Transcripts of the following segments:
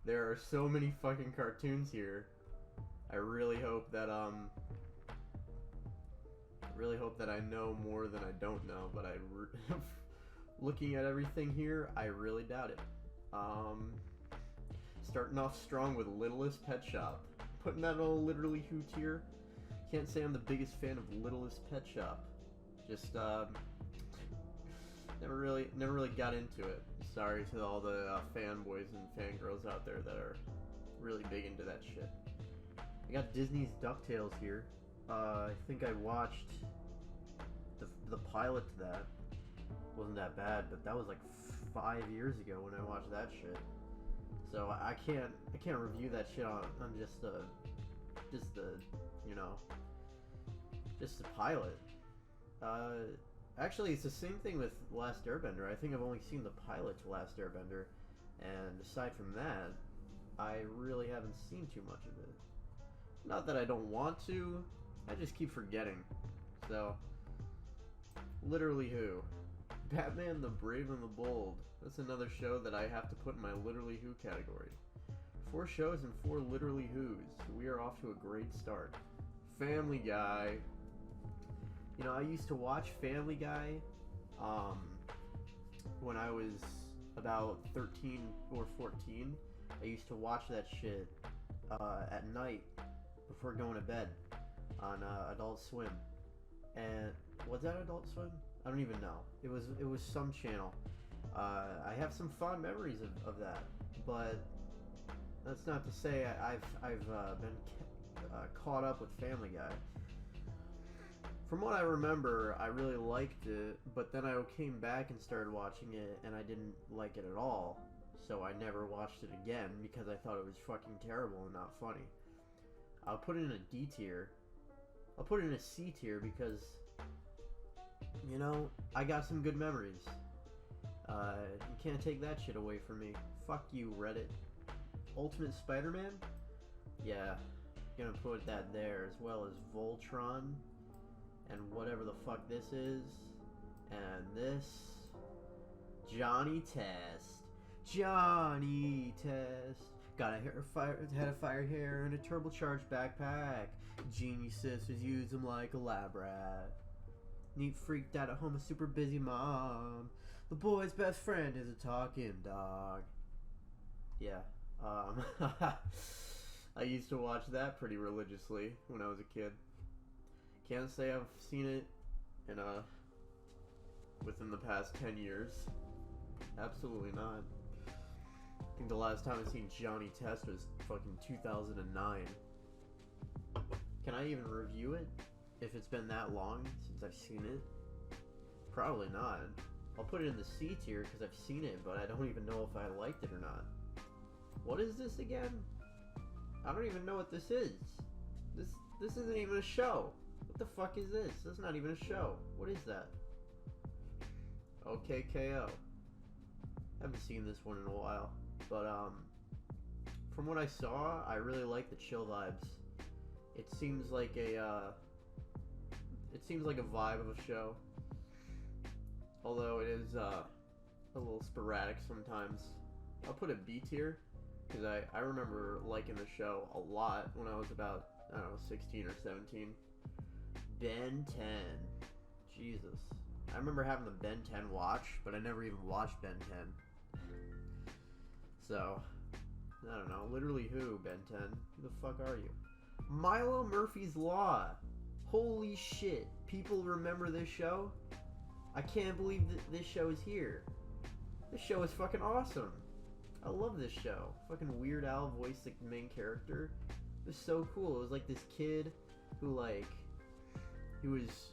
There are so many fucking cartoons here. I really hope that I know more than I don't know, but looking at everything here, I really doubt it. Starting off strong with Littlest Pet Shop. Putting that on a literally who tier. Can't say I'm the biggest fan of Littlest Pet Shop. Just never really got into it. Sorry to all the fanboys and fangirls out there that are really big into that shit. I got Disney's DuckTales here. I think I watched the pilot to that. Wasn't that bad, but that was like 5 years ago when I watched that shit. So I can't review that shit on just the pilot. Actually, it's the same thing with Last Airbender. I think I've only seen the pilot to Last Airbender, and aside from that, I really haven't seen too much of it. Not that I don't want to, I just keep forgetting. So, literally who? Batman the Brave and the Bold. That's another show that I have to put in my literally who category. 4 shows and 4 literally who's. We are off to a great start. Family Guy. You know, I used to watch Family Guy when I was about 13 or 14. I used to watch that shit at night before going to bed on Adult Swim. And was that Adult Swim? I don't even know. It was some channel. I have some fond memories of that, but that's not to say I've been caught up with Family Guy. From what I remember, I really liked it, but then I came back and started watching it, and I didn't like it at all. So I never watched it again because I thought it was fucking terrible and not funny. I'll put it in a D tier. I'll put it in a C tier because, you know, I got some good memories. You can't take that shit away from me. Fuck you, Reddit. Ultimate Spider-Man? Yeah, gonna put that there, as well as Voltron, and whatever the fuck this is, and this. Johnny Test. Johnny Test. Got a head of fire hair and a turbocharged backpack. Genius sisters use him like a lab rat. Neat freaked out at home, a super busy mom. The boy's best friend is a talking dog. Yeah. I used to watch that pretty religiously when I was a kid. Can't say I've seen it in within the past 10 years. Absolutely not. I think the last time I seen Johnny Test was fucking 2009. Can I even review it if it's been that long since I've seen it? Probably not. I'll put it in the C tier because I've seen it, but I don't even know if I liked it or not. What is this again? I don't even know what this is. This isn't even a show. What the fuck is this? This is not even a show. What is that? OKKO. Haven't seen this one in a while. But from what I saw, I really like the chill vibes. It seems like a vibe of a show. Although it is a little sporadic sometimes. I'll put a B tier because I remember liking the show a lot when I was about, I don't know, 16 or 17. Ben 10. Jesus. I remember having the Ben 10 watch, but I never even watched Ben 10. So, I don't know. Literally who, Ben 10? Who the fuck are you? Milo Murphy's Law. Holy shit. People remember this show? I can't believe that this show is here. This show is fucking awesome. I love this show. Fucking Weird Al voiced the main character. It was so cool. It was like this kid who he was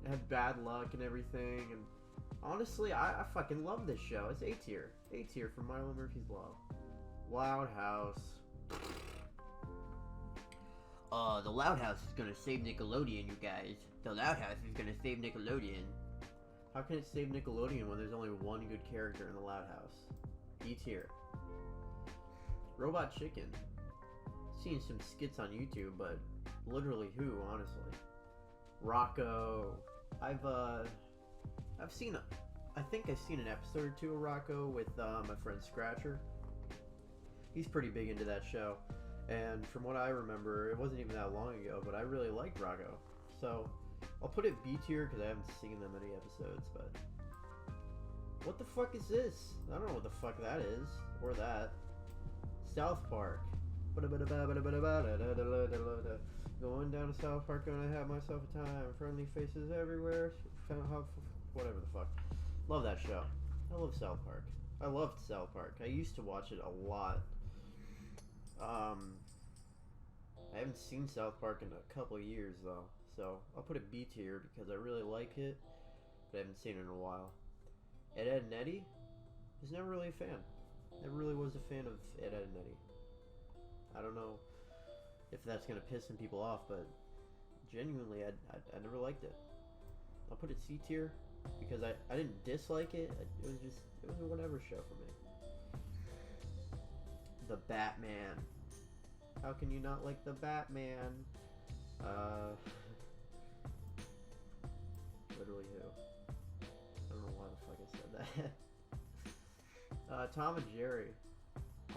had bad luck and everything, and honestly, I fucking love this show. It's A tier. A tier for Milo Murphy's Law. Loud House. The Loud House is gonna save Nickelodeon, you guys. The Loud House is gonna save Nickelodeon. How can it save Nickelodeon when there's only one good character in the Loud House? E tier. Robot Chicken. Seen some skits on YouTube, but literally who, honestly? Rocco. I've seen I think I've seen an episode or two of Rocco with my friend Scratcher. He's pretty big into that show. And from what I remember, it wasn't even that long ago, but I really liked Drago. So I'll put it B tier because I haven't seen that many episodes, but... What the fuck is this? I don't know what the fuck that is. Or that. South Park. Going down to South Park, gonna have myself a time. Friendly faces everywhere. Whatever the fuck. Love that show. I love South Park. I loved South Park. I used to watch it a lot. I haven't seen South Park in a couple of years though, so I'll put it B tier because I really like it, but I haven't seen it in a while. Ed, Edd and Eddy? Was never really a fan. Never really was a fan of Ed, Edd and Eddy. I don't know if that's gonna piss some people off, but genuinely, I never liked it. I'll put it C tier because I didn't dislike it. It was a whatever show for me. The Batman. How can you not like the Batman? Literally who? I don't know why the fuck I said that. Tom and Jerry.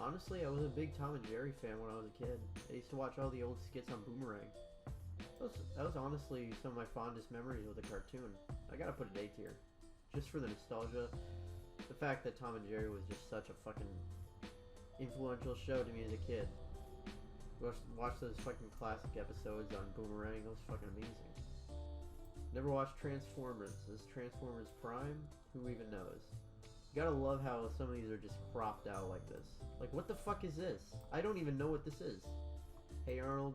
Honestly, I was a big Tom and Jerry fan when I was a kid. I used to watch all the old skits on Boomerang. That was honestly some of my fondest memories of the cartoon. I gotta put it A tier. Just for the nostalgia. The fact that Tom and Jerry was just such a fucking influential show to me as a kid. Watch those fucking classic episodes on Boomerang. It was fucking amazing. Never watched Transformers. Is Transformers Prime? Who even knows? You gotta love how some of these are just cropped out like this. Like, what the fuck is this? I don't even know what this is. Hey Arnold.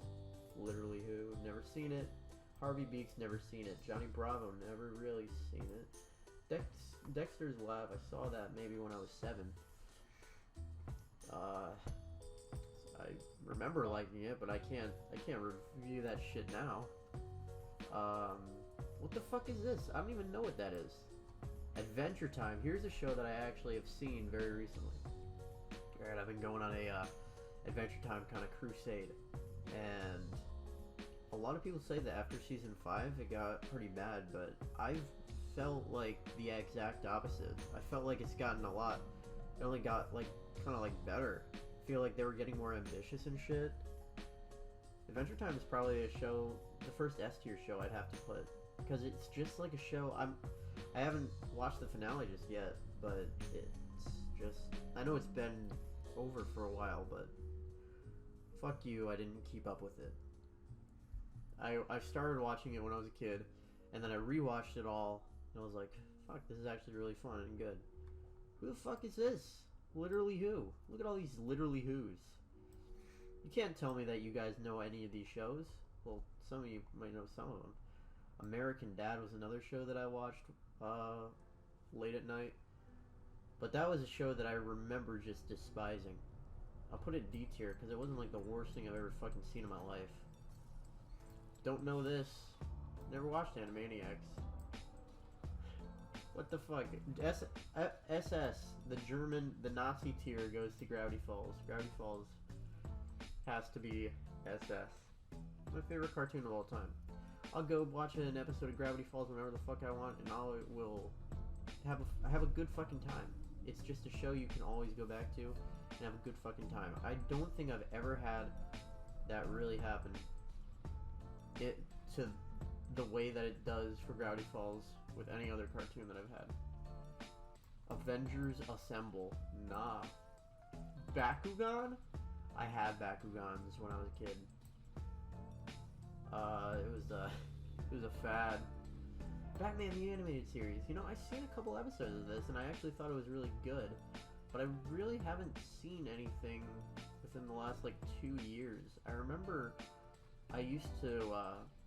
Literally who? Never seen it. Harvey Beaks, never seen it. Johnny Bravo, never really seen it. Dexter's Lab, I saw that maybe when I was 7. I remember liking it, but I can't review that shit now. What the fuck is this? I don't even know what that is. Adventure Time. Here's a show that I actually have seen very recently. Alright, I've been going on a Adventure Time kind of crusade, and a lot of people say that after season 5 it got pretty bad, but I've felt like the exact opposite. I felt like it's gotten a lot. It only got like kind of like better. I feel like they were getting more ambitious and shit. Adventure Time is probably a show, the first S tier show I'd have to put, because it's just like a show. I haven't watched the finale just yet, but it's just, I know it's been over for a while, but fuck you, I didn't keep up with it. I started watching it when I was a kid, and then I rewatched it all, and I was like, fuck, this is actually really fun and good. Who the fuck is this? Literally who? Look at all these literally who's. You can't tell me that you guys know any of these shows. Well, some of you might know some of them. American Dad was another show that I watched late at night. But that was a show that I remember just despising. I'll put it D tier because it wasn't like the worst thing I've ever fucking seen in my life. Don't know this. Never watched Animaniacs. What the fuck? SS, the German, the Nazi tier goes to Gravity Falls. Gravity Falls has to be SS. My favorite cartoon of all time. I'll go watch an episode of Gravity Falls whenever the fuck I want, and I will have a good fucking time. It's just a show you can always go back to and have a good fucking time. I don't think I've ever had that really happen. It to the way that it does for Gravity Falls with any other cartoon that I've had. Avengers Assemble. Nah. Bakugan? I had Bakugans when I was a kid. It was a fad. Batman the Animated Series. You know, I've seen a couple episodes of this, and I actually thought it was really good. But I really haven't seen anything within the last, like, 2 years. I remember I used to,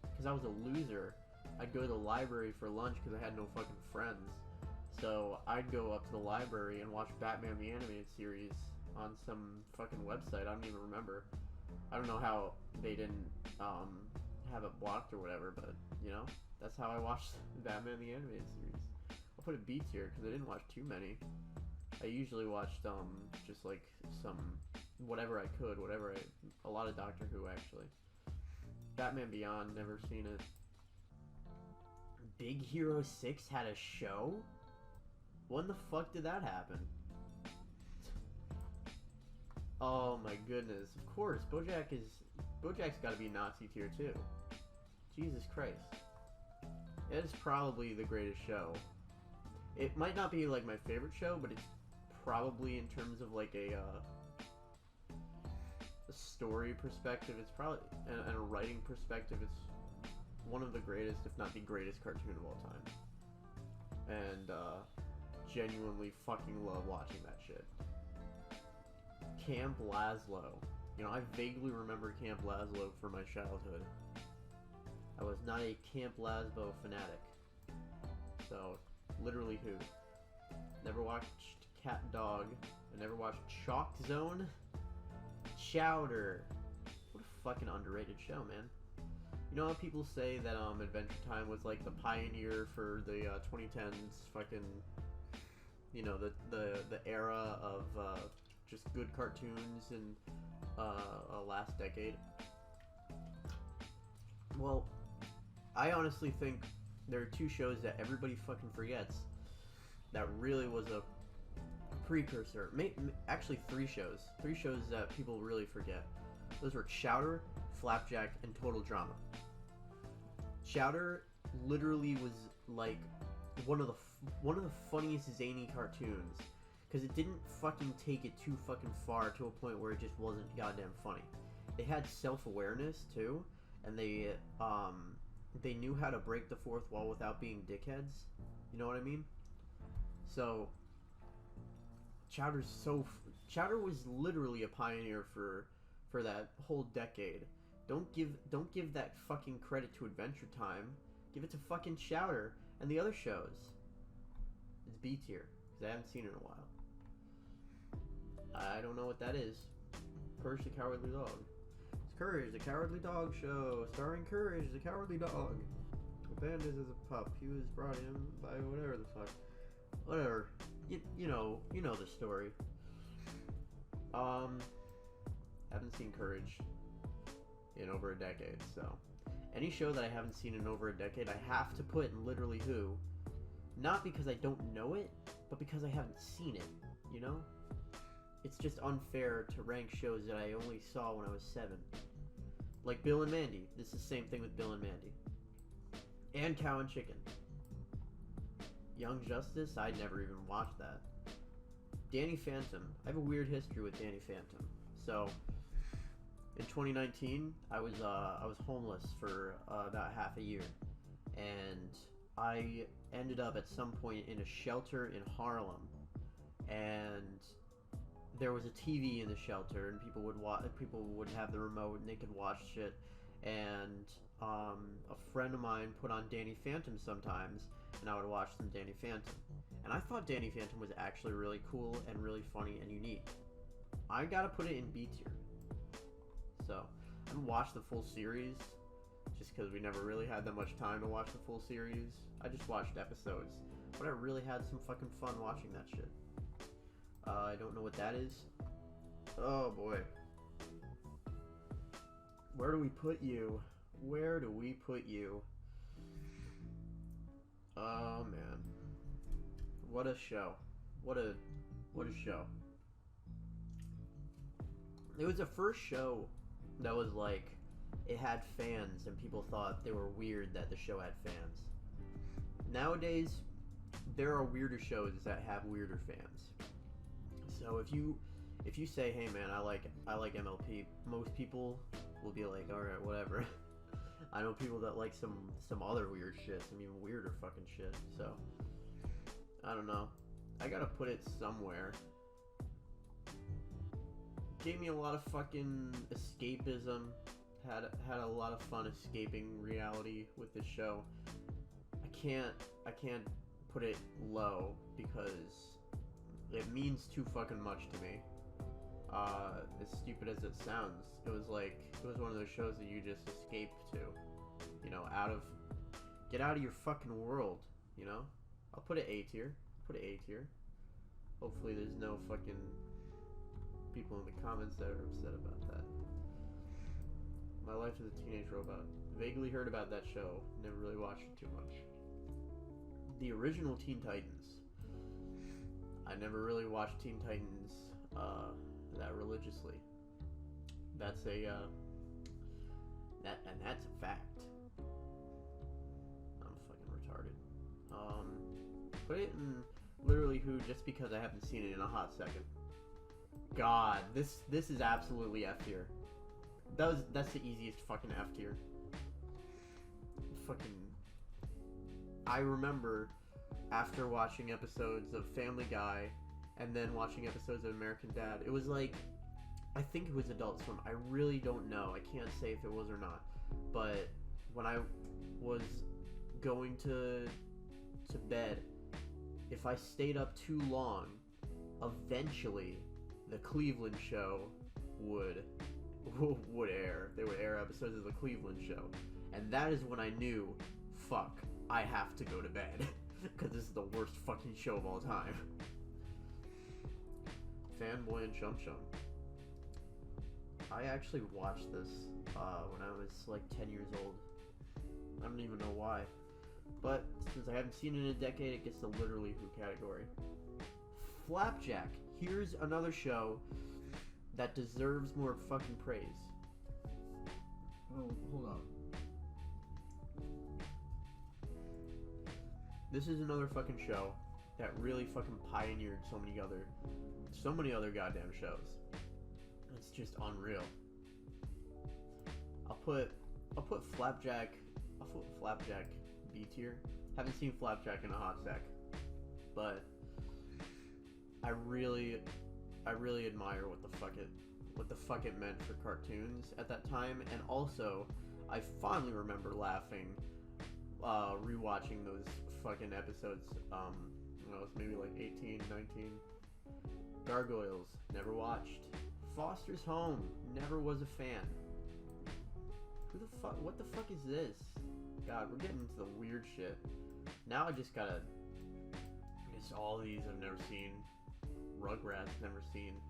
because I was a loser, I'd go to the library for lunch because I had no fucking friends. So I'd go up to the library and watch Batman the Animated Series on some fucking website. I don't even remember. I don't know how they didn't have it blocked or whatever, but, you know, that's how I watched Batman the Animated Series. I'll put it B tier because I didn't watch too many. I usually watched just like some whatever I could, a lot of Doctor Who actually. Batman Beyond, never seen it. Big Hero 6 had a show? When the fuck did that happen? Oh my goodness! Of course, BoJack's got to be Nazi tier too. Jesus Christ! It is probably the greatest show. It might not be like my favorite show, but it's probably in terms of like a story perspective. It's probably and a writing perspective. It's one of the greatest, if not the greatest, cartoon of all time. And genuinely fucking love watching that shit. Camp Lazlo. You know, I vaguely remember Camp Lazlo from my childhood. I was not a Camp Lazlo fanatic. So, literally who? Never watched Cat Dog. I never watched Chalk Zone. Chowder. What a fucking underrated show, man. You know how people say that Adventure Time was like the pioneer for the 2010s fucking, you know, the era of just good cartoons in last decade? Well, I honestly think there are two shows that everybody fucking forgets that really was a precursor. Actually, three shows that people really forget. Those were Chowder, Flapjack, and Total Drama. Chowder literally was like one of the funniest zany cartoons, because it didn't fucking take it too fucking far to a point where it just wasn't goddamn funny. They had self-awareness too, and they knew how to break the fourth wall without being dickheads. You know what I mean? So Chowder was literally a pioneer for that whole decade. Don't give that fucking credit to Adventure Time. Give it to fucking Chowder and the other shows. It's B tier, because I haven't seen it in a while. I don't know what that is. Courage the Cowardly Dog. It's Courage the Cowardly Dog show, starring Courage the Cowardly Dog. Abandoned as a pup, he was brought in by whatever the fuck. Whatever. You know the story. Haven't seen Courage in over a decade, so any show that I haven't seen in over a decade, I have to put in literally who. Not because I don't know it, but because I haven't seen it, you know? It's just unfair to rank shows that I only saw when I was 7. Like Bill and Mandy. This is the same thing with Bill and Mandy. And Cow and Chicken. Young Justice, I'd never even watched that. Danny Phantom. I have a weird history with Danny Phantom. So, in 2019, I was homeless for about half a year. And I ended up at some point in a shelter in Harlem. And there was a TV in the shelter, and people would have the remote, and they could watch shit. And a friend of mine put on Danny Phantom sometimes, and I would watch some Danny Phantom. And I thought Danny Phantom was actually really cool and really funny and unique. I gotta put it in B tier. So, I haven't watched the full series, just because we never really had that much time to watch the full series. I just watched episodes, but I really had some fucking fun watching that shit. I don't know what that is. Oh boy. Where do we put you? Where do we put you? Oh man. What a show. What a show. It was the first show that was like, it had fans and people thought they were weird that the show had fans. Nowadays, there are weirder shows that have weirder fans. So if you say, hey man, I like MLP, most people will be like, alright, whatever. I know people that like some other weird shit, some even weirder fucking shit, so I don't know. I gotta put it somewhere. Gave me a lot of fucking escapism. Had a lot of fun escaping reality with this show. I can't put it low because it means too fucking much to me. As stupid as it sounds, it was one of those shows that you just escape to, you know, get out of your fucking world, you know. I'll put it A tier. Hopefully there's no fucking people in the comments that are upset about that. My Life as a Teenage Robot. Vaguely heard about that show. Never really watched it too much. The original Teen Titans. I never really watched Teen Titans that religiously. That's a that's a fact. I'm fucking retarded. Put it in literally who just because I haven't seen it in a hot second. God, this is absolutely F tier. That's the easiest fucking F tier. Fucking. I remember after watching episodes of Family Guy and then watching episodes of American Dad, it was like, I think it was Adult Swim. I really don't know. I can't say if it was or not. But when I was going to bed, if I stayed up too long, eventually the Cleveland show would air. They would air episodes of the Cleveland show. And that is when I knew, fuck, I have to go to bed. Because this is the worst fucking show of all time. Fanboy and Chum Chum. I actually watched this when I was like 10 years old. I don't even know why. But since I haven't seen it in a decade, it gets the literally who category. Flapjack. Here's another show that deserves more fucking praise. Oh, hold on. This is another fucking show that really fucking pioneered so many other goddamn shows. It's just unreal. I'll put Flapjack B tier. Haven't seen Flapjack in a hot sec, but I really admire what the fuck it meant for cartoons at that time, and also I fondly remember laughing rewatching those fucking episodes. When I was maybe like 18, 19. Gargoyles, never watched. Foster's Home, never was a fan. What the fuck is this? God, we're getting into the weird shit. Now I just gotta, all these I've never seen. Rugrats, never seen.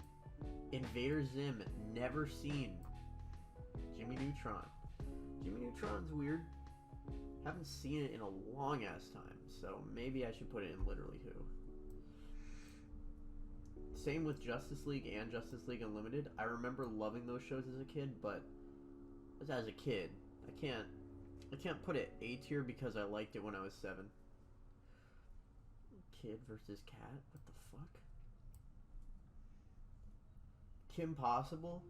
Invader Zim, never seen. Jimmy Neutron. Jimmy Neutron's weird. Haven't seen it in a long ass time, so maybe I should put it in literally who. Same with Justice League and Justice League Unlimited. I remember loving those shows as a kid, but as a kid, I can't put it A tier because I liked it when I was 7. Kid versus Cat? What the fuck? Kim Possible?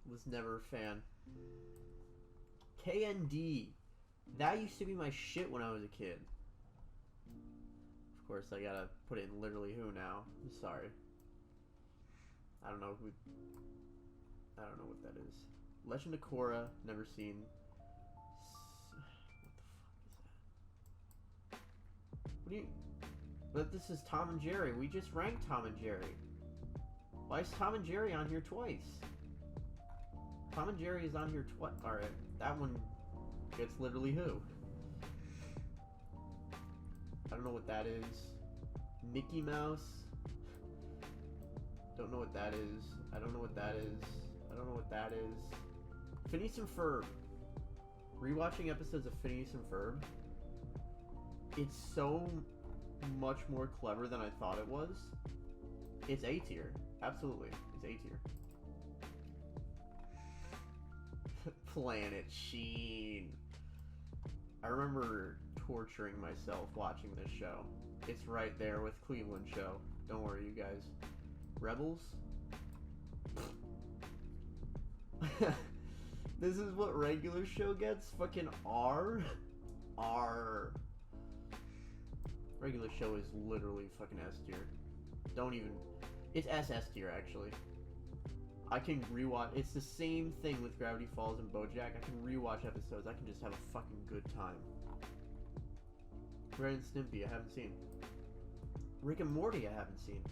Was never a fan. KND. That used to be my shit when I was a kid. Of course, I gotta put it in literally who now. I'm sorry. I don't know what that is. Legend of Korra, never seen. What the fuck is that? But this is Tom and Jerry. We just ranked Tom and Jerry. Why is Tom and Jerry on here twice? Tom and Jerry is on here twice. Alright, that one gets literally who. I don't know what that is. Mickey Mouse. Don't know what that is. I don't know what that is. I don't know what that is. Phineas and Ferb. Rewatching episodes of Phineas and Ferb. It's so much more clever than I thought it was. It's A tier. Absolutely. It's A tier. Planet Sheen. I remember torturing myself watching this show. It's right there with Cleveland show. Don't worry, you guys. Rebels? This is what regular show gets? Fucking R? R. Regular show is literally fucking S tier. Don't even... It's SS tier, actually. I can rewatch... It's the same thing with Gravity Falls and BoJack. I can rewatch episodes. I can just have a fucking good time. Ren and Stimpy, I haven't seen. Rick and Morty, I haven't seen.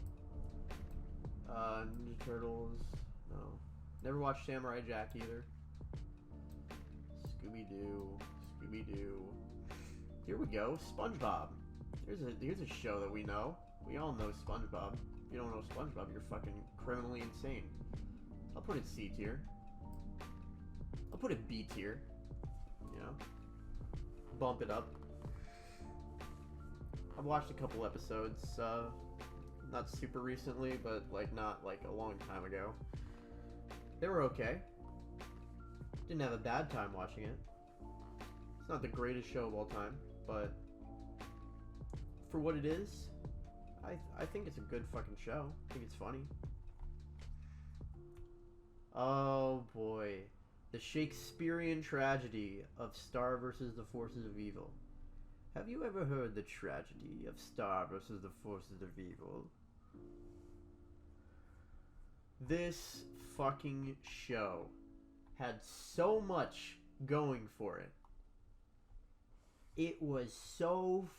Ninja Turtles, no. Never watched Samurai Jack either. Scooby-Doo, Scooby-Doo. Here we go, SpongeBob. Here's a show that we know. We all know SpongeBob. If you don't know SpongeBob, you're fucking criminally insane. I'll put it C tier. I'll put it B tier. You know? Bump it up. I've watched a couple episodes. not super recently, but like not like a long time ago. They were okay. Didn't have a bad time watching it. It's not the greatest show of all time, but for what it is, I think it's a good fucking show. I think it's funny. Oh boy. The Shakespearean tragedy of Star versus the forces of evil. Have you ever heard the tragedy of Star versus the forces of evil? This fucking show had so much going for it. It was so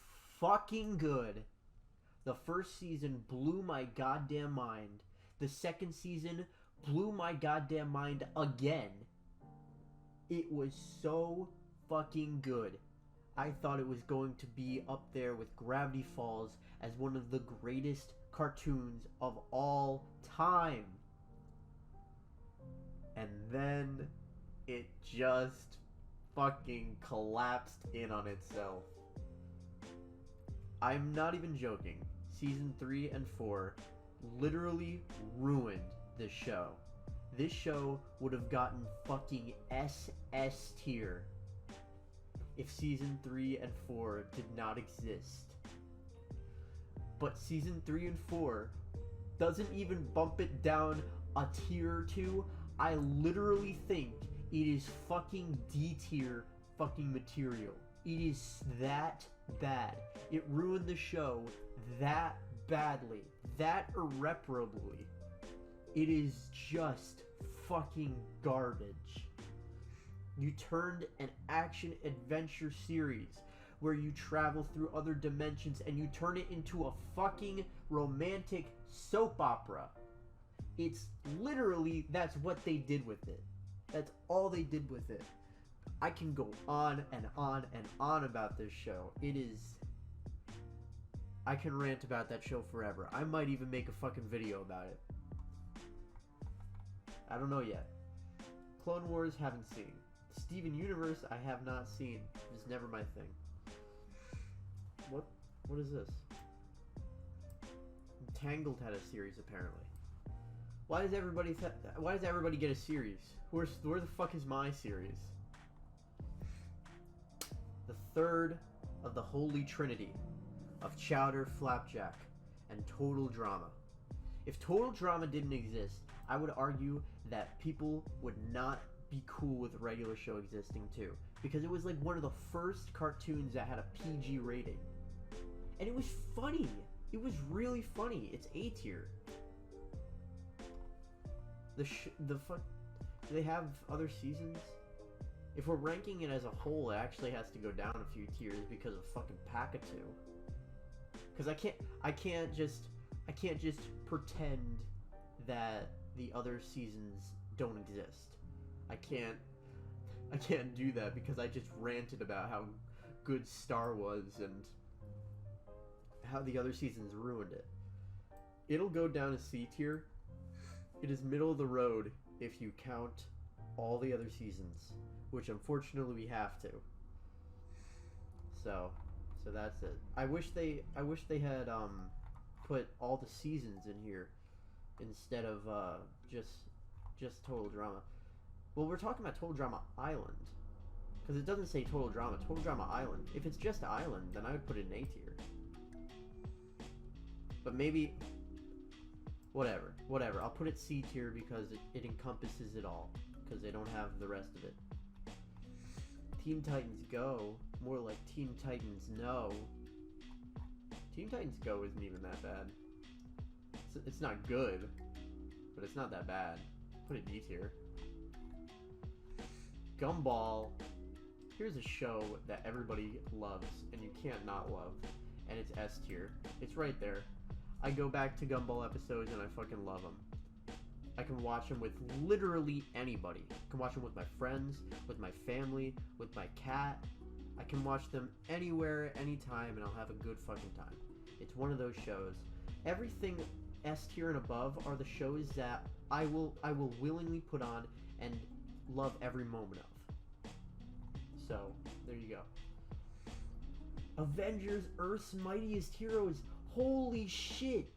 fucking good. The first season blew my goddamn mind. The second season blew my goddamn mind again. It was so fucking good. I thought it was going to be up there with Gravity Falls as one of the greatest cartoons of all time. And then it just fucking collapsed in on itself. I'm not even joking. Season 3 and 4 literally ruined this show. This show would have gotten fucking SS tier if season 3 and 4 did not exist. But season 3 and 4 doesn't even bump it down a tier or two. I literally think it is fucking D tier fucking material. It is that bad. It ruined the show that badly, that irreparably. It is just fucking garbage. You turned an action adventure series where you travel through other dimensions and you turn it into a fucking romantic soap opera. It's literally, that's what they did with it. That's all they did with it. I can go on and on and on about this show. It is... I can rant about that show forever. I might even make a fucking video about it. I don't know yet. Clone Wars, haven't seen. Steven Universe, I have not seen. It's never my thing. What is this? Tangled had a series, apparently. Why does everybody get a series? Where the fuck is my series? The third of the Holy Trinity of Chowder, Flapjack, and Total Drama. If Total Drama didn't exist, I would argue that people would not be cool with a regular show existing too. Because it was like one of the first cartoons that had a PG rating. And it was funny. It was really funny. It's A tier. Do they have other seasons? If we're ranking it as a whole, it actually has to go down a few tiers because of fucking Packatoo. Because I can't just pretend that the other seasons don't exist. I can't do that because I just ranted about how good Star was and how the other seasons ruined it. It'll go down to C tier. It is middle of the road if you count all the other seasons, which unfortunately we have to. So that's it. I wish they had put all the seasons in here instead of just Total Drama. Well, we're talking about Total Drama Island because it doesn't say Total Drama. Total Drama Island. If it's just Island, then I would put it in A tier. But maybe whatever. I'll put it C tier because it encompasses it all because they don't have the rest of it. Teen Titans Go, more like Teen Titans No. Teen Titans Go isn't even that bad. It's not good, but it's not that bad. Put it D tier. Gumball. Here's a show that everybody loves and you can't not love, and it's S tier. It's right there. I go back to Gumball episodes and I fucking love them. I can watch them with literally anybody. I can watch them with my friends, with my family, with my cat. I can watch them anywhere, anytime, and I'll have a good fucking time. It's one of those shows. Everything S tier and above are the shows that I will willingly put on and love every moment of. So, there you go. Avengers Earth's Mightiest Heroes. Holy shit!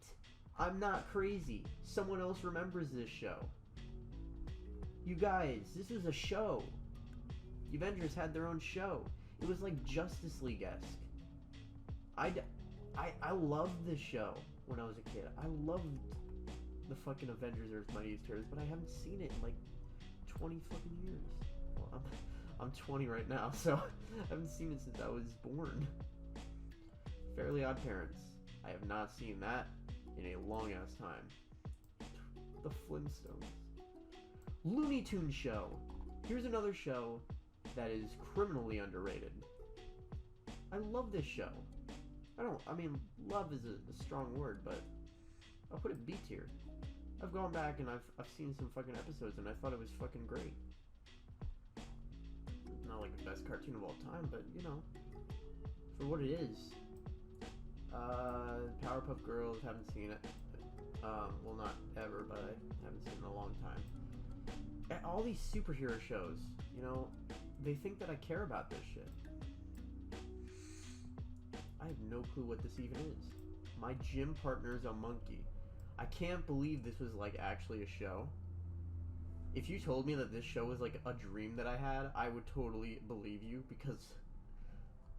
I'm not crazy. Someone else remembers this show. You guys, this is a show. The Avengers had their own show. It was like Justice League-esque. I loved this show when I was a kid. I loved the fucking Avengers Earth's Mightiest Heroes, but I haven't seen it in like 20 fucking years. Well, I'm 20 right now, so I haven't seen it since I was born. Fairly Odd Parents. I have not seen that in a long ass time. The Flintstones. Looney Tunes show. Here's another show that is criminally underrated. I love this show. I mean, love is a strong word, but I'll put it B tier. I've gone back and I've seen some fucking episodes and I thought it was fucking great. Not like the best cartoon of all time, but you know, for what it is. Powerpuff Girls, haven't seen it. Well, not ever, but I haven't seen it in a long time. All these superhero shows, you know, they think that I care about this shit. I have no clue what this even is. My gym partner's a monkey. I can't believe this was like actually a show. If you told me that this show was like a dream that I had, I would totally believe you because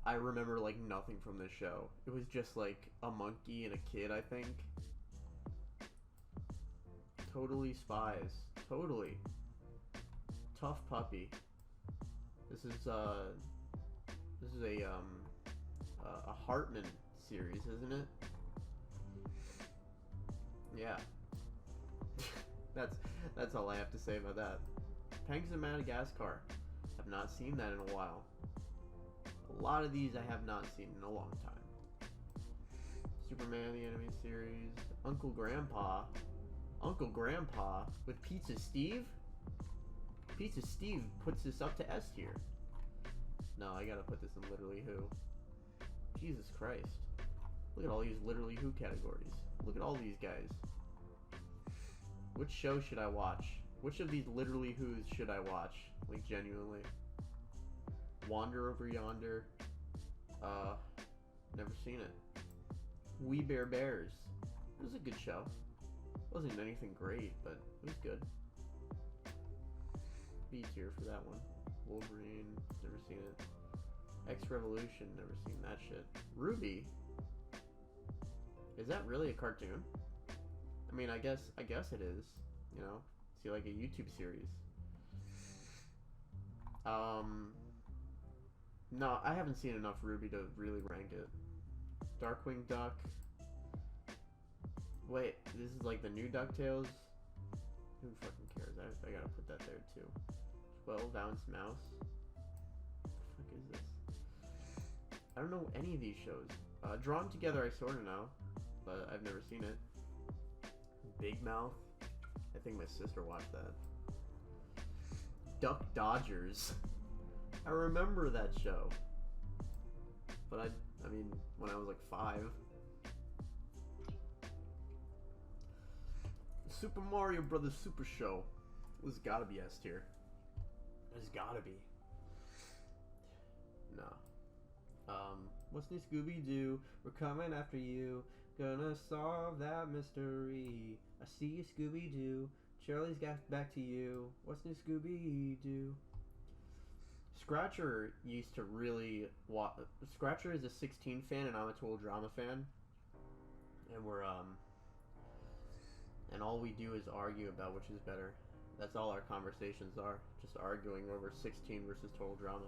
I remember like nothing from this show. It was just like a monkey and a kid, I think. Totally Spies. Totally. Tough Puppy. This is a Hartman series, isn't it? Yeah. That's all I have to say about that. Penguins of Madagascar. I've not seen that in a while. A lot of these I have not seen in a long time. Superman the Animated Series. Uncle Grandpa with Pizza Steve? Pizza Steve puts this up to S tier. No, I gotta put this in Literally Who. Jesus Christ. Look at all these Literally Who categories. Look at all these guys. Which show should I watch? Which of these Literally Who's should I watch? Like, genuinely. Wander Over Yonder. Never seen it. We Bare Bears. It was a good show. Wasn't anything great, but it was good. B tier for that one. Wolverine. Never seen it. X-Revolution, never seen that shit. Ruby? Is that really a cartoon? I mean, I guess it is. You know? See, like a YouTube series. No, I haven't seen enough Ruby to really rank it. Darkwing Duck. Wait, this is like the new DuckTales? Who fucking cares? I gotta put that there too. 12-ounce mouse. What the fuck is this? I don't know any of these shows. Drawn Together I sorta know, but I've never seen it. Big Mouth. I think my sister watched that. Duck Dodgers. I remember that show. But I mean, when I was like 5. Super Mario Brothers Super Show. This has gotta be S tier. There's gotta be. No. What's new, Scooby-Doo? We're coming after you. Gonna solve that mystery. I see you, Scooby-Doo. Charlie's got back to you. What's new, Scooby-Doo? Scratcher used to really watch. Scratcher is a 16 fan, and I'm a Total Drama fan. And we're and all we do is argue about which is better. That's all our conversations are. Just arguing over 16 versus Total Drama.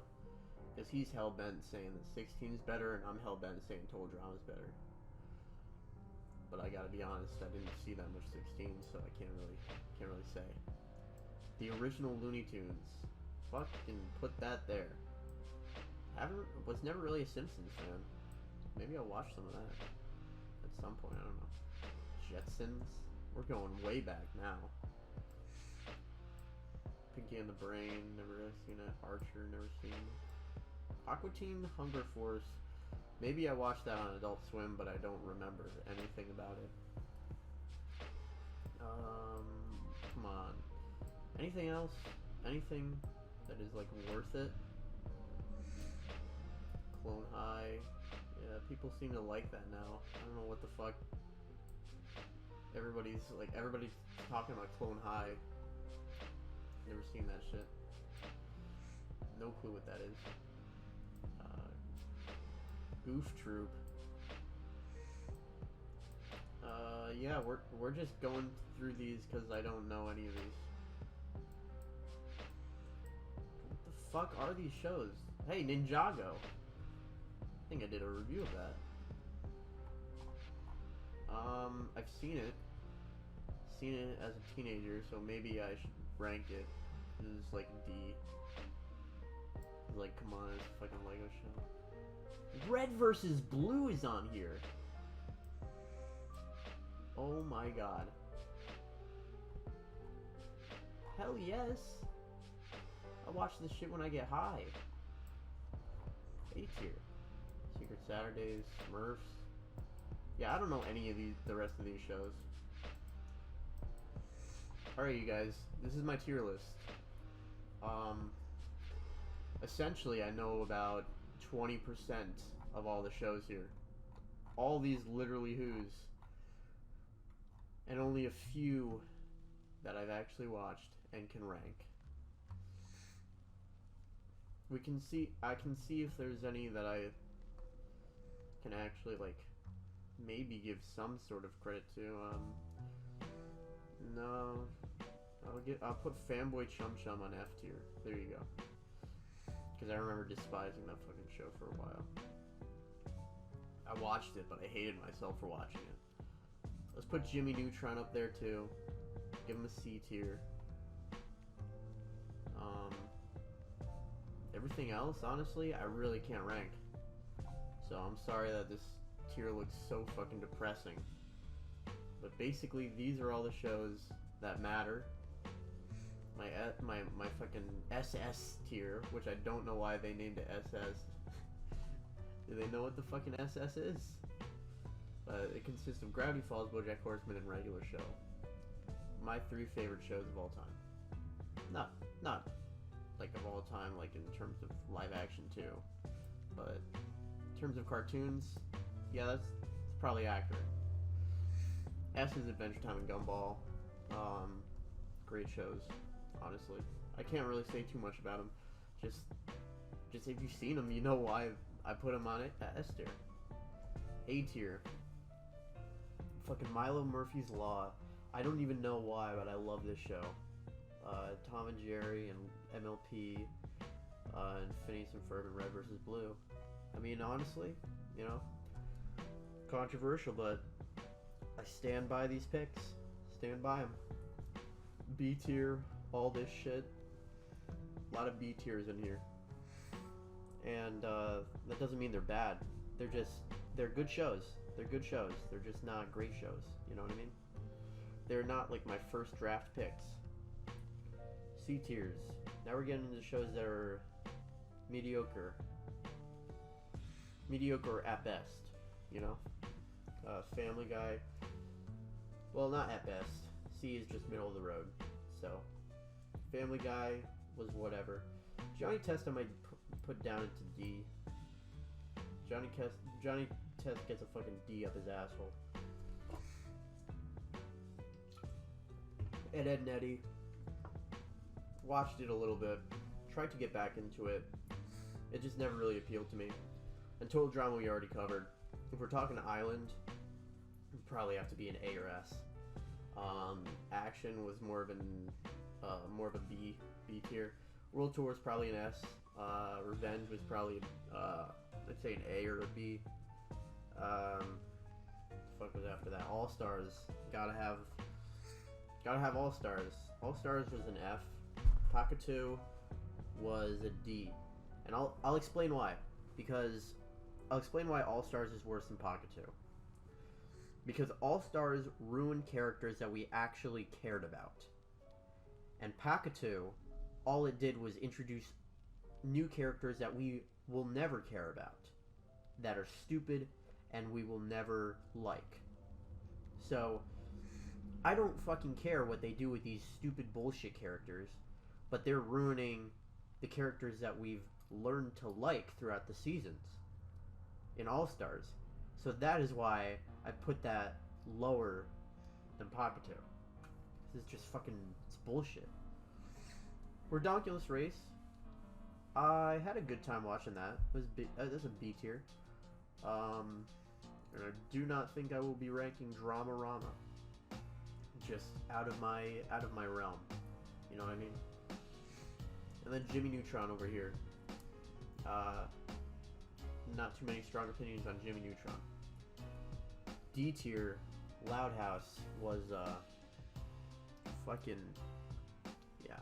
Because he's hell-bent saying that 16 is better, and I'm hell-bent saying Total Drama is better. But I gotta be honest, I didn't see that much 16, so I can't really say. The original Looney Tunes. Fucking put that there. Was never really a Simpsons fan. Maybe I'll watch some of that at some point, I don't know. Jetsons? We're going way back now. Pinky and the Brain, never really seen it. Archer, never seen. Aqua Teen Hunger Force. Maybe I watched that on Adult Swim, but I don't remember anything about it. Come on. Anything else? Anything that is like worth it? Clone High. Yeah, people seem to like that now. I don't know what the fuck. Everybody's talking about Clone High. Never seen that shit. No clue what that is. Goof Troop. Yeah, we're just going through these because I don't know any of these. What the fuck are these shows? Hey, Ninjago. I think I did a review of that. I've seen it. Seen it as a teenager, so maybe I should rank it. It's like D. Like, come on, it's a fucking Lego show. Red versus Blue is on here. Oh my god. Hell yes. I watch this shit when I get high. A tier. Secret Saturdays, Smurfs. Yeah, I don't know any of the rest of these shows. Alright, you guys. This is my tier list. Essentially, I know about 20% of all the shows here. All these literally who's. And only a few that I've actually watched and can rank. I can see if there's any that I can actually, like, maybe give some sort of credit to. No. I'll put Fanboy Chum Chum on F tier. There you go. Because I remember despising that fucking show for a while. I watched it, but I hated myself for watching it. Let's put Jimmy Neutron up there too. Give him a C tier. Everything else, honestly, I really can't rank. So I'm sorry that this tier looks so fucking depressing. But basically, these are all the shows that matter. My fucking SS tier, which I don't know why they named it SS. Do they know what the fucking SS is? It consists of Gravity Falls, BoJack Horseman, and Regular Show. My 3 favorite shows of all time. Not like of all time, like in terms of live action too, but in terms of cartoons, yeah, that's probably accurate. S is Adventure Time and Gumball. Great shows, honestly. I can't really say too much about them. Just if you've seen them, you know why I put them on it at S tier. A tier. Fucking Milo Murphy's Law. I don't even know why, but I love this show. Tom and Jerry and MLP, and Phineas and Ferb and Red vs. Blue. I mean, honestly, you know, controversial, but I stand by these picks. Stand by them. B tier, all this shit. A lot of B tiers in here. And that doesn't mean they're bad. They're good shows. They're good shows. They're just not great shows. You know what I mean? They're not like my first draft picks. C tiers. Now we're getting into shows that are mediocre. Mediocre at best. You know? Family Guy. Well, not at best. C is just middle of the road. So, Family Guy was whatever. Johnny Test I might put down into D. Johnny Test gets a fucking D up his asshole. Ed, Edd n Eddy. Watched it a little bit. Tried to get back into it. It just never really appealed to me. And Total Drama we already covered. If we're talking Island, it'd probably have to be an A or S. Action was more of a B tier. World Tour is probably an S. Revenge was probably I'd say an A or a B. What the fuck was after that? All Stars. Gotta have All Stars. All Stars was an F. Pakatu was a D. And I'll explain why. Because I'll explain why All Stars is worse than Pakatu. Because All Stars ruined characters that we actually cared about. And Pakatu, all it did was introduce new characters that we will never care about. That are stupid and we will never like. So, I don't fucking care what they do with these stupid bullshit characters, but they're ruining the characters that we've learned to like throughout the seasons in All Stars. So that is why I put that lower than Pocket. This is just fucking, it's bullshit. Redonkulous Race. I had a good time watching that. It was that's a B tier. And I do not think I will be ranking Dramarama. Just out of my realm. You know what I mean? And then Jimmy Neutron over here. Not too many strong opinions on Jimmy Neutron. D tier, Loud House was fucking, yeah.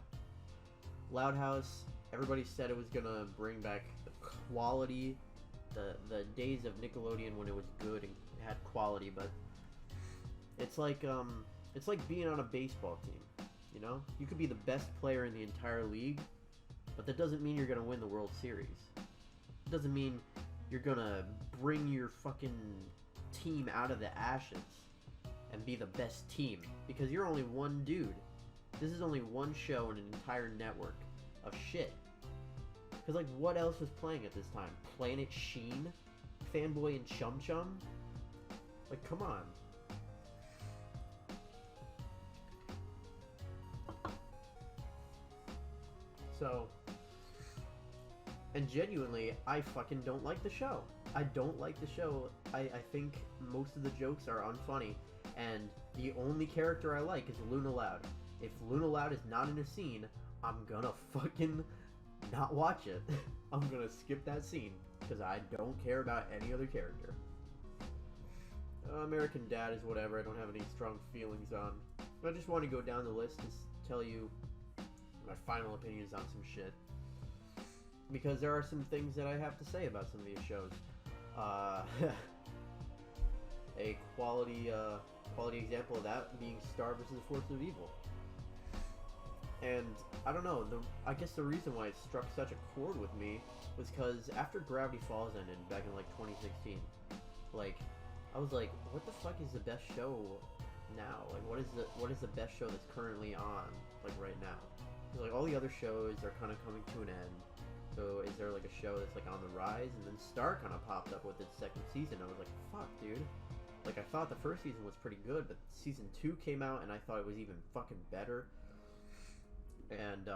Loud House, everybody said it was gonna bring back the quality, the days of Nickelodeon when it was good and had quality, but it's like being on a baseball team, you know? You could be the best player in the entire league, but that doesn't mean you're gonna win the World Series. It doesn't mean you're gonna bring your fucking team out of the ashes and be the best team, because you're only one dude. This is only one show in an entire network of shit. Because, like, what else was playing at this time? Planet Sheen? Fanboy and Chum Chum? Like, come on. So, and genuinely, I fucking don't like the show. I don't like the show. I think most of the jokes are unfunny, and the only character I like is Luna Loud. If Luna Loud is not in a scene, I'm gonna fucking not watch it. I'm gonna skip that scene, because I don't care about any other character. American Dad is whatever. I don't have any strong feelings on. I just want to go down the list and tell you my final opinions on some shit, because there are some things that I have to say about some of these shows. A quality example of that being Star vs. Forces of Evil. And I don't know, I guess the reason why it struck such a chord with me was because after Gravity Falls ended back in like 2016, like, I was like, what the fuck is the best show now? Like, what is the best show that's currently on, like, right now? Because, like, all the other shows are kind of coming to an end. So is there like a show that's like on the rise? And then Star kind of popped up with its second season. I was like, fuck, dude. Like, I thought the first season was pretty good, but season 2 came out and I thought it was even fucking better. And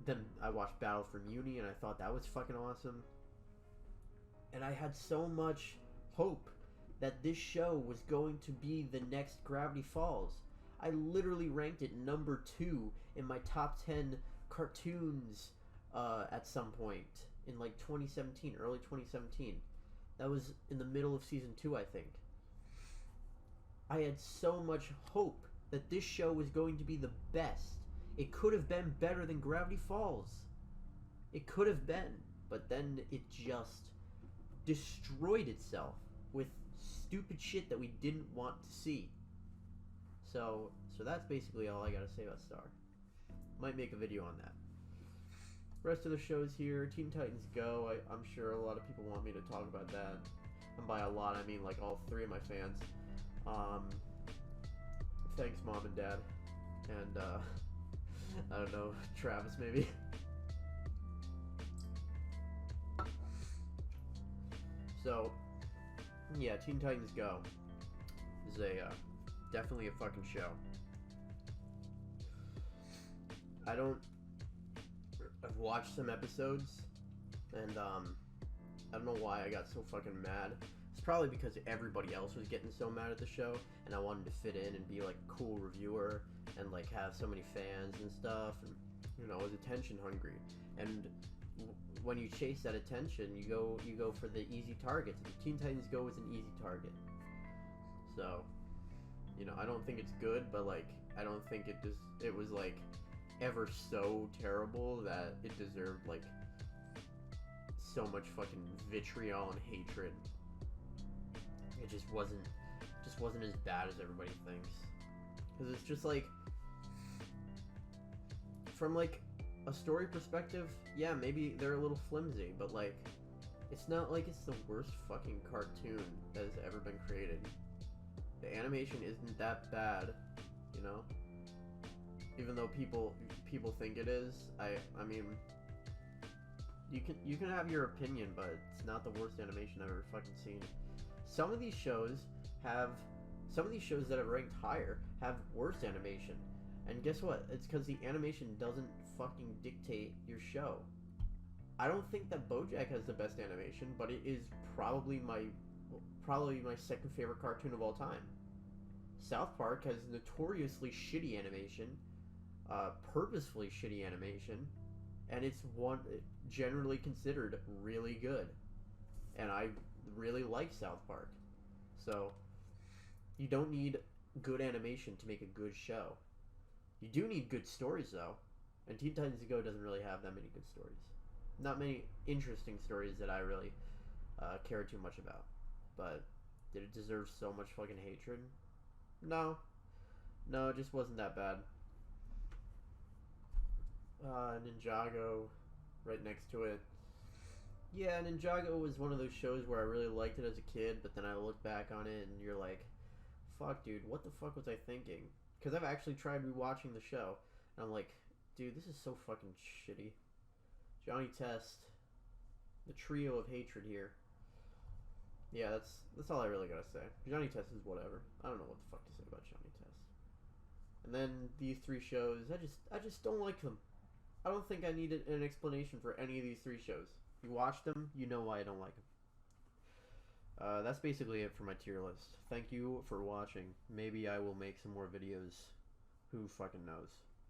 then I watched Battle for Muni and I thought that was fucking awesome. And I had so much hope that this show was going to be the next Gravity Falls. I literally ranked it number 2 in my top 10 cartoons at some point in like 2017, early 2017. That was in the middle of season 2, I think. I had so much hope that this show was going to be the best. It could have been better than Gravity Falls. It could have been, but then it just destroyed itself with stupid shit that we didn't want to see. So that's basically all I gotta say about Star. Might make a video on that. Rest of the shows here, Teen Titans Go. I'm sure a lot of people want me to talk about that. And by a lot, I mean like all 3 of my fans. Thanks, Mom and Dad. And, I don't know, Travis maybe. So, yeah, Teen Titans Go is definitely a fucking show. I've watched some episodes, and I don't know why I got so fucking mad. It's probably because everybody else was getting so mad at the show, and I wanted to fit in and be like a cool reviewer, and like have so many fans and stuff, and you know, I was attention hungry. And when you chase that attention, you go for the easy targets. Teen Titans Go was an easy target. So, you know, I don't think it's good, but like, I don't think it was like ever so terrible that it deserved like so much fucking vitriol and hatred. It just wasn't as bad as everybody thinks. Because it's just like, from like a story perspective, yeah, maybe they're a little flimsy, but like, it's not like it's the worst fucking cartoon that has ever been created. The animation isn't that bad, you know? Even though people think it is, I mean, you can have your opinion, but it's not the worst animation I've ever fucking seen. Some of these shows have Some of these shows that are ranked higher have worse animation. And guess what? It's because the animation doesn't fucking dictate your show. I don't think that BoJack has the best animation, but it is probably my second favorite cartoon of all time. South Park has notoriously shitty animation, purposefully shitty animation, and it's generally considered really good. And I really like South Park. So, you don't need good animation to make a good show. You do need good stories, though. And Teen Titans Go doesn't really have that many good stories. Not many interesting stories that I really care too much about. But did it deserve so much fucking hatred? No. No, it just wasn't that bad. Ninjago, right next to it. Yeah, Ninjago was one of those shows where I really liked it as a kid, but then I look back on it and you're like, fuck, dude, what the fuck was I thinking? Because I've actually tried rewatching the show, and I'm like, dude, this is so fucking shitty. Johnny Test, the trio of hatred here. Yeah, that's all I really gotta say. Johnny Test is whatever. I don't know what the fuck to say about Johnny Test. And then these three shows, I just don't like them. I don't think I need an explanation for any of these three shows. You watch them, you know why I don't like them. That's basically it for my tier list. Thank you for watching. Maybe I will make some more videos. Who fucking knows?